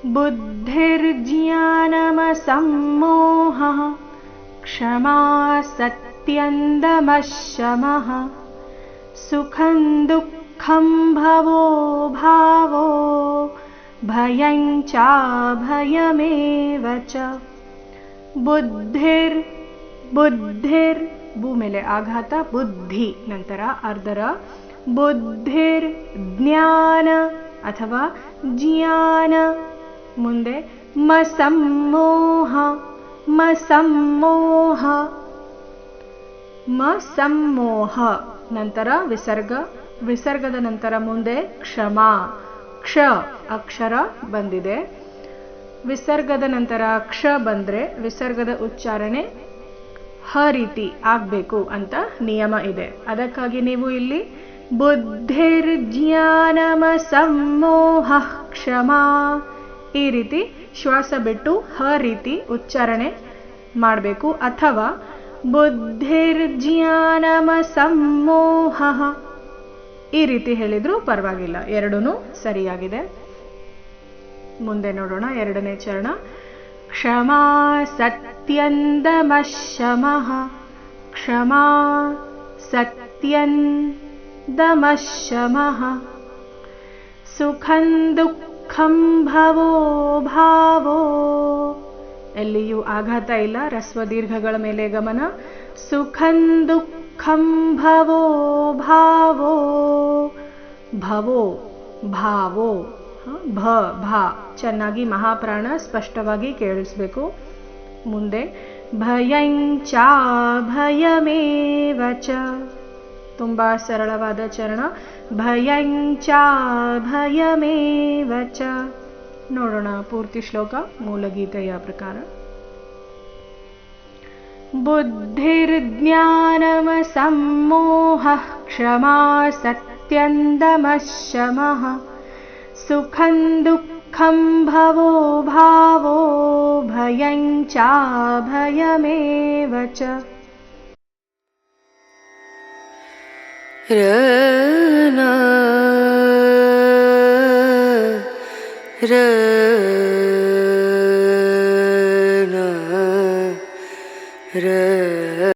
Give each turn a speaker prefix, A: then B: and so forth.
A: बुद्धिर्ज्ञानमसम्मोहः क्षमा सत्यन्दमः शमः सुखं दुःखं भवो भावो भयं चाभयमेव च ಬುದ್ಧಿರ್ ಬು ಮೇಲೆ ಆಘಾತ ಬುದ್ಧಿ ನಂತರ ಅರ್ಧರ ಬುದ್ಧಿರ್ ಜ್ಞಾನ ಅಥವಾ ಜ್ಞಾನ ಮುಂದೆ ಮಸಮ್ಮೋಹ ನಂತರ ವಿಸರ್ಗದ ನಂತರ ಮುಂದೆ ಕ್ಷಮಾ ಕ್ಷ ಅಕ್ಷರ ಬಂದಿದೆ. ವಿಸರ್ಗದ ನಂತರ ಕ್ಷ ಬಂದ್ರೆ ವಿಸರ್ಗದ ಉಚ್ಚಾರಣೆ ಹ ರೀತಿ ಆಗ್ಬೇಕು ಅಂತ ನಿಯಮ ಇದೆ. ಅದಕ್ಕಾಗಿ ನೀವು ಇಲ್ಲಿ ಬುದ್ಧಿರ್ಜ್ಞಾನಮಸಮ್ಮೋಹ ಕ್ಷಮಾ ಈ ರೀತಿ ಶ್ವಾಸ ಬಿಟ್ಟು ಹ ರೀತಿ ಉಚ್ಚಾರಣೆ ಮಾಡಬೇಕು, ಅಥವಾ ಬುದ್ಧಿರ್ಜ್ಞಾನಮಸಮ್ಮೋಹ ಈ ರೀತಿ ಹೇಳಿದ್ರೂ ಪರವಾಗಿಲ್ಲ, ಎರಡೂ ಸರಿಯಾಗಿದೆ. ಮುಂದೆ ನೋಡೋಣ ಎರಡನೇ ಚರಣ. ಕ್ಷಮಾ ಸತ್ಯಂದಮಃ ಶಮಃ ಕ್ಷಮಾ ಸತ್ಯಂದಮಃ ಶಮಃ ಸುಖಂ ದುಃಖಂ ಭವೋ ಭಾವೋ ಎಲ್ಲಿಯೂ ಆಘಾತ ಇಲ್ಲ, ರಸ್ವ ದೀರ್ಘಗಳ ಮೇಲೆ ಗಮನ. ಸುಖಂ ದುಃಖಂ ಭವೋ ಭಾವೋ ಭವೋ ಭಾವೋ ಭ ಭಾ ಚೆನ್ನಾಗಿ ಮಹಾಪ್ರಾಣ ಸ್ಪಷ್ಟವಾಗಿ ಕೇಳಿಸ್ಬೇಕು. ಮುಂದೆ ಭಯಂಚ ಭಯಮೇವ ಚ ತುಂಬಾ ಸರಳವಾದ ಚರಣ. ಭಯಂಚ ಭಯಮೇವ ಚ ನೋಡೋಣ ಪೂರ್ತಿ ಶ್ಲೋಕ ಮೂಲಗೀತೆಯ ಪ್ರಕಾರ. ಬುದ್ಧಿರ್ಜ್ಞಾನಮಸಮ್ಮೋಹ ಕ್ಷಮಾ ಸತ್ಯಂದಮಃ ಶಮಃ ಸುಖಂ ದುಃಖಂ ಭವೋ ಭಾವೋ ಭಯಂ ಚಾಭಯಮೇವ ಚ.
B: ರ